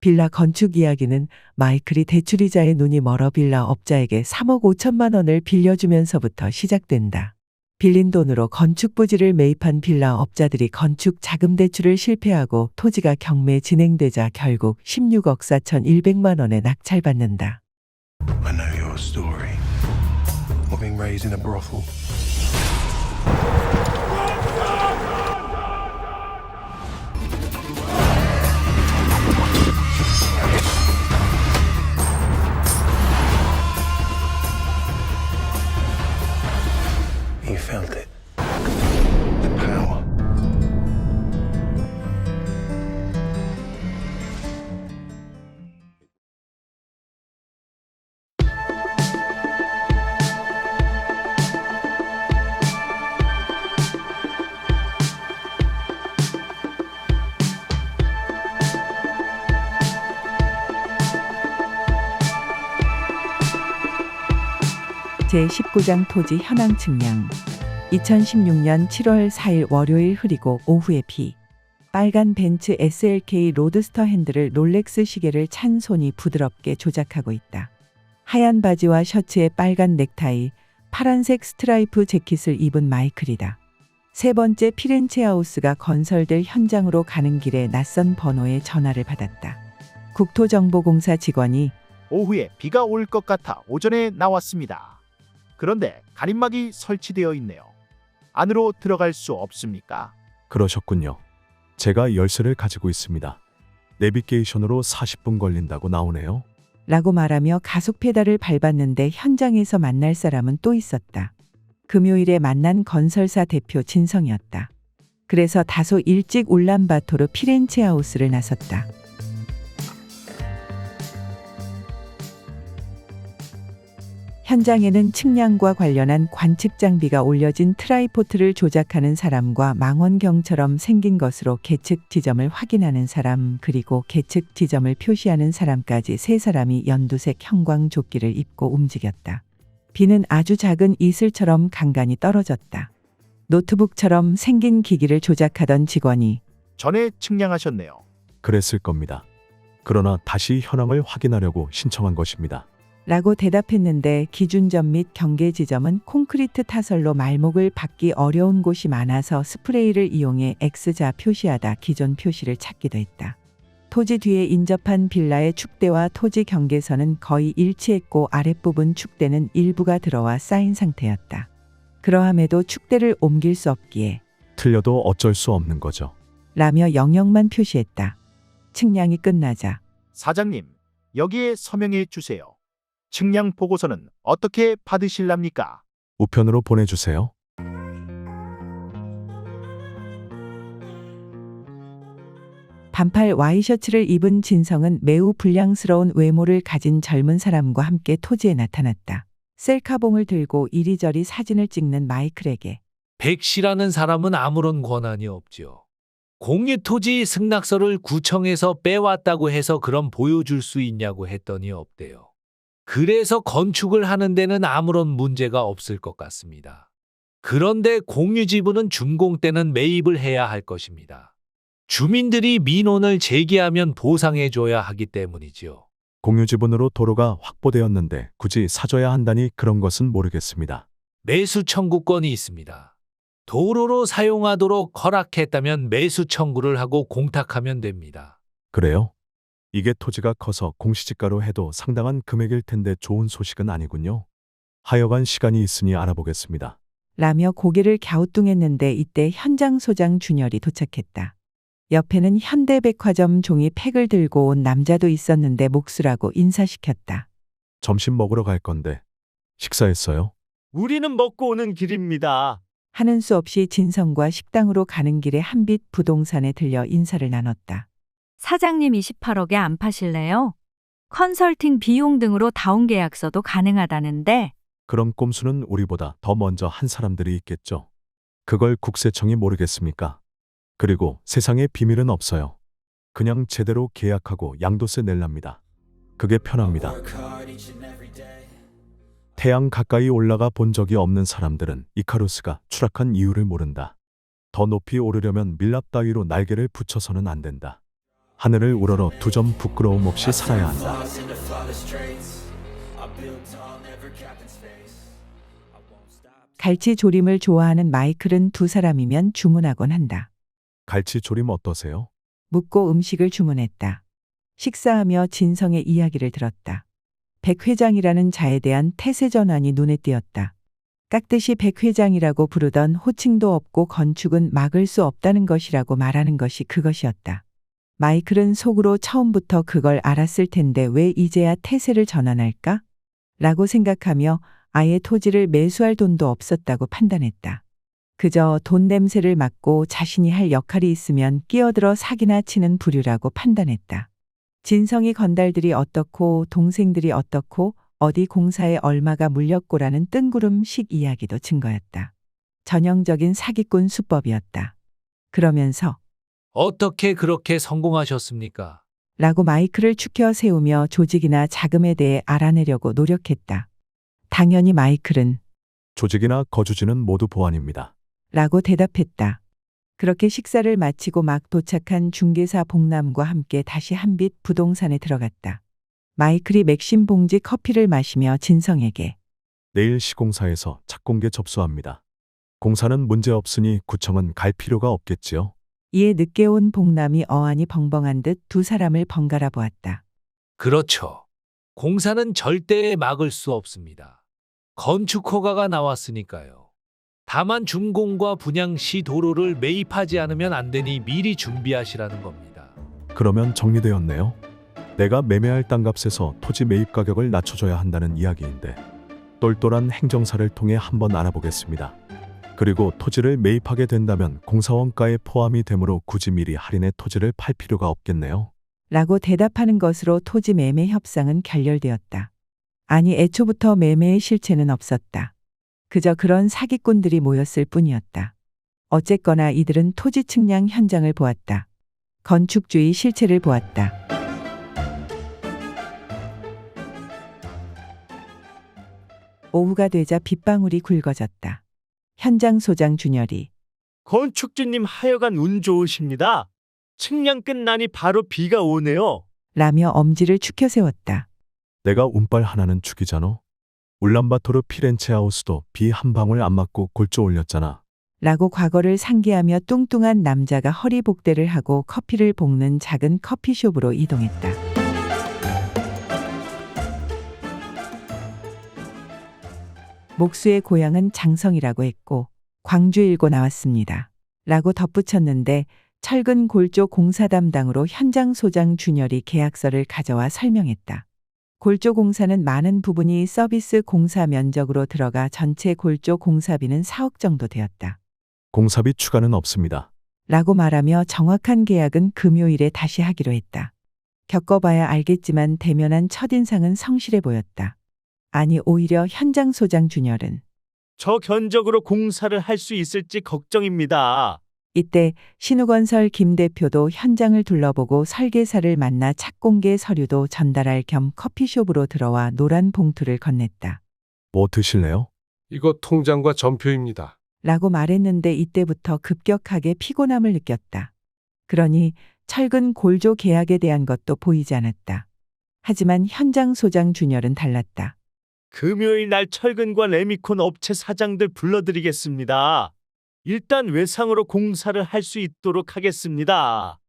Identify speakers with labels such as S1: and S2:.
S1: 빌라 건축 이야기는 마이클이 대출이자에 눈이 멀어 빌라 업자에게 3억 5천만 원을 빌려주면서부터 시작된다. 빌린 돈으로 건축 부지를 매입한 빌라 업자들이 건축 자금 대출을 실패하고 토지가 경매 진행되자 결국 16억 4,100만 원에 낙찰받는다.
S2: I know your story. Of being raised in a brothel. You felt it. The power.
S1: 제19장 토지 현황 측량. 2016년 7월 4일 월요일 흐리고 오후의 비. 빨간 벤츠 SLK 로드스터 핸들을 롤렉스 시계를 찬 손이 부드럽게 조작하고 있다. 하얀 바지와 셔츠에 빨간 넥타이, 파란색 스트라이프 재킷을 입은 마이클이다. 세 번째 피렌체 하우스가 건설될 현장으로 가는 길에 낯선 번호의 전화를 받았다. 국토정보공사 직원이
S3: 오후에 비가 올 것 같아 오전에 나왔습니다. 그런데 가림막이 설치되어 있네요. 안으로 들어갈 수 없습니까?
S4: 그러셨군요. 제가 열쇠를 가지고 있습니다. 내비게이션으로 40분 걸린다고 나오네요.
S1: 라고 말하며 가속 페달을 밟았는데 현장에서 만날 사람은 또 있었다. 금요일에 만난 건설사 대표 진성이었다. 그래서 다소 일찍 울란바토르 피렌체 하우스를 나섰다. 현장에는 측량과 관련한 관측 장비가 올려진 트라이포트를 조작하는 사람과 망원경처럼 생긴 것으로 계측 지점을 확인하는 사람, 그리고 계측 지점을 표시하는 사람까지 세 사람이 연두색 형광조끼를 입고 움직였다. 비는 아주 작은 이슬처럼 간간히 떨어졌다. 노트북처럼 생긴 기기를 조작하던 직원이
S3: 전에 측량하셨네요.
S4: 그랬을 겁니다. 그러나 다시 현황을 확인하려고 신청한 것입니다.
S1: 라고 대답했는데 기준점 및 경계 지점은 콘크리트 타설로 말목을 받기 어려운 곳이 많아서 스프레이를 이용해 X자 표시하다 기존 표시를 찾기도 했다. 토지 뒤에 인접한 빌라의 축대와 토지 경계선은 거의 일치했고 아랫부분 축대는 일부가 들어와 쌓인 상태였다. 그러함에도 축대를 옮길 수 없기에
S4: 틀려도 어쩔 수 없는 거죠.
S1: 라며 영역만 표시했다. 측량이 끝나자
S3: 사장님, 여기에 서명해 주세요. 측량 보고서는 어떻게 받으실랍니까?
S4: 우편으로 보내주세요.
S1: 반팔 와이셔츠를 입은 진성은 매우 불량스러운 외모를 가진 젊은 사람과 함께 토지에 나타났다. 셀카봉을 들고 이리저리 사진을 찍는 마이클에게
S5: 백 씨라는 사람은 아무런 권한이 없지요. 공유토지 승낙서를 구청에서 빼왔다고 해서 그럼 보여줄 수 있냐고 했더니 없대요. 그래서 건축을 하는 데는 아무런 문제가 없을 것 같습니다. 그런데 공유지분은 준공 때는 매입을 해야 할 것입니다. 주민들이 민원을 제기하면 보상해줘야 하기 때문이지요.
S4: 공유지분으로 도로가 확보되었는데 굳이 사줘야 한다니 그런 것은 모르겠습니다.
S5: 매수 청구권이 있습니다. 도로로 사용하도록 허락했다면 매수 청구를 하고 공탁하면 됩니다.
S4: 그래요? 이게 토지가 커서 공시지가로 해도 상당한 금액일 텐데 좋은 소식은 아니군요. 하여간 시간이 있으니 알아보겠습니다.
S1: 라며 고개를 갸우뚱했는데 이때 현장 소장 준열이 도착했다. 옆에는 현대백화점 종이 팩을 들고 온 남자도 있었는데 몫으라고 인사시켰다.
S4: 점심 먹으러 갈 건데 식사했어요?
S6: 우리는 먹고 오는 길입니다.
S1: 하는 수 없이 진성과 식당으로 가는 길에 한빛 부동산에 들려 인사를 나눴다.
S7: 사장님 28억에 안 파실래요? 컨설팅 비용 등으로 다운 계약서도 가능하다는데.
S4: 그럼 꼼수는 우리보다 더 먼저 한 사람들이 있겠죠. 그걸 국세청이 모르겠습니까? 그리고 세상에 비밀은 없어요. 그냥 제대로 계약하고 양도세 낼랍니다. 그게 편합니다. 태양 가까이 올라가 본 적이 없는 사람들은 이카루스가 추락한 이유를 모른다. 더 높이 오르려면 밀랍 따위로 날개를 붙여서는 안 된다. 하늘을 우러러 두 점 부끄러움 없이 살아야 한다.
S1: 갈치조림을 좋아하는 마이클은 두 사람이면 주문하곤 한다.
S4: 갈치조림 어떠세요?
S1: 묻고 음식을 주문했다. 식사하며 진성의 이야기를 들었다. 백 회장이라는 자에 대한 태세 전환이 눈에 띄었다. 깍듯이 백 회장이라고 부르던 호칭도 없고 건축은 막을 수 없다는 것이라고 말하는 것이 그것이었다. 마이클은 속으로 처음부터 그걸 알았을 텐데 왜 이제야 태세를 전환할까? 라고 생각하며 아예 토지를 매수할 돈도 없었다고 판단했다. 그저 돈 냄새를 맡고 자신이 할 역할이 있으면 끼어들어 사기나 치는 부류라고 판단했다. 진성이 건달들이 어떻고 동생들이 어떻고 어디 공사에 얼마가 물렸고라는 뜬구름식 이야기도 증거였다. 전형적인 사기꾼 수법이었다. 그러면서
S5: 어떻게 그렇게 성공하셨습니까?
S1: 라고 마이클을 추켜 세우며 조직이나 자금에 대해 알아내려고 노력했다. 당연히 마이클은
S4: 조직이나 거주지는 모두 보안입니다.
S1: 라고 대답했다. 그렇게 식사를 마치고 막 도착한 중개사 봉남과 함께 다시 한빛 부동산에 들어갔다. 마이클이 맥심 봉지 커피를 마시며 진성에게
S4: 내일 시공사에서 착공계 접수합니다. 공사는 문제 없으니 구청은 갈 필요가 없겠지요.
S1: 이에 늦게 온 봉남이 어안이 벙벙한 듯 두 사람을 번갈아 보았다.
S5: 그렇죠. 공사는 절대 막을 수 없습니다. 건축 허가가 나왔으니까요. 다만 준공과 분양 시 도로를 매입하지 않으면 안 되니 미리 준비하시라는 겁니다.
S4: 그러면 정리되었네요. 내가 매매할 땅값에서 토지 매입 가격을 낮춰줘야 한다는 이야기인데 똘똘한 행정사를 통해 한번 알아보겠습니다. 그리고 토지를 매입하게 된다면 공사원가에 포함이 되므로 굳이 미리 할인해 토지를 팔 필요가 없겠네요.
S1: 라고 대답하는 것으로 토지 매매 협상은 결렬되었다. 아니 애초부터 매매의 실체는 없었다. 그저 그런 사기꾼들이 모였을 뿐이었다. 어쨌거나 이들은 토지 측량 현장을 보았다. 건축주의 실체를 보았다. 오후가 되자 빗방울이 굵어졌다. 현장 소장 준열이
S6: 건축주님 하여간 운 좋으십니다. 측량 끝나니 바로 비가 오네요.
S1: 라며 엄지를 축혀 세웠다.
S4: 내가 운빨 하나는 죽이잖아. 울란바토르 피렌체 하우스도 비 한 방울 안 맞고 골조 올렸잖아.
S1: 라고 과거를 상기하며 뚱뚱한 남자가 허리 복대를 하고 커피를 볶는 작은 커피숍으로 이동했다. 목수의 고향은 장성이라고 했고 광주 일고 나왔습니다. 라고 덧붙였는데 철근 골조 공사 담당으로 현장 소장 준열이 계약서를 가져와 설명했다. 골조 공사는 많은 부분이 서비스 공사 면적으로 들어가 전체 골조 공사비는 4억 정도 되었다.
S4: 공사비 추가는 없습니다.
S1: 라고 말하며 정확한 계약은 금요일에 다시 하기로 했다. 겪어봐야 알겠지만 대면한 첫인상은 성실해 보였다. 아니 오히려 현장 소장 준열은
S6: 저 견적으로 공사를 할 수 있을지 걱정입니다.
S1: 이때 신우건설 김 대표도 현장을 둘러보고 설계사를 만나 착공계 서류도 전달할 겸 커피숍으로 들어와 노란 봉투를 건넸다.
S4: 뭐 드실래요?
S8: 이거 통장과 전표입니다.
S1: 라고 말했는데 이때부터 급격하게 피곤함을 느꼈다. 그러니 철근 골조 계약에 대한 것도 보이지 않았다. 하지만 현장 소장 준열은 달랐다.
S6: 금요일 날 철근과 레미콘 업체 사장들 불러드리겠습니다. 일단 외상으로 공사를 할 수 있도록 하겠습니다.